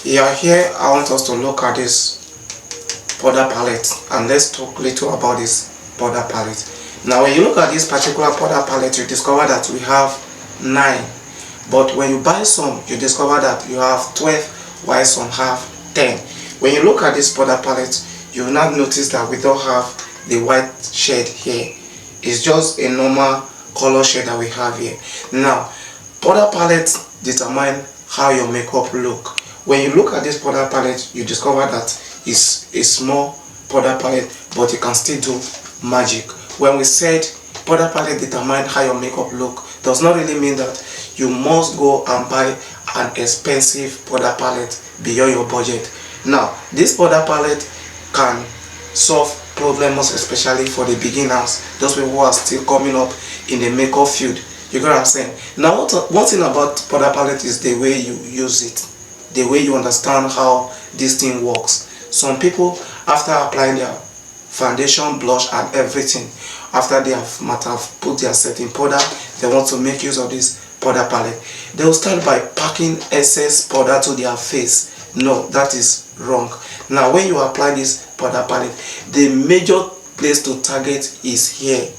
Yeah, here I want us to look at this powder palette, and let's talk little about this powder palette. Now when you look at this particular powder palette, you discover that we have 9, but when you buy some you discover that you have 12, while some have 10. When you look at this powder palette, you will not notice that we don't have the white shade here. It's just a normal color shade that we have here. Now powder palette determine how your makeup look. When you look at this powder palette, you discover that it's a small powder palette, but you can still do magic. When we said powder palette determine how your makeup look, does not really mean that you must go and buy an expensive powder palette beyond your budget. Now this powder palette can solve problems, especially for the beginners, those people who are still coming up in the makeup field. You get what I'm saying? Now one thing about powder palette is the way you use it, the way you understand how this thing works. Some people, after applying their foundation, blush and everything, after they might have put their setting powder, they want to make use of this powder palette, they will start by packing excess powder to their face. No, that is wrong. Now when you apply this powder palette, the major place to target is here.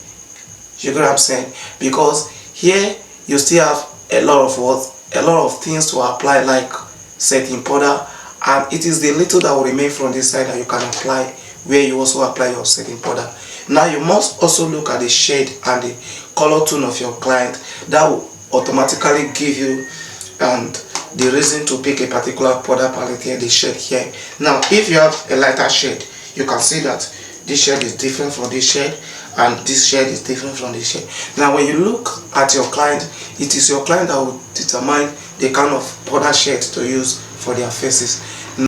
You get what I'm saying? Because here you still have a lot of things to apply, like setting powder, and it is the little that will remain from this side that you can apply where you also apply your setting powder. Now you must also look at the shade and the color tone of your client. That will automatically give you the reason to pick a particular powder palette here, the shade here. Now if you have a lighter shade, you can see that this shade is different from this shade, and this shade is different from this shade. Now when you look at your client, it is your client that will determine the kind of powder shade to use for their faces.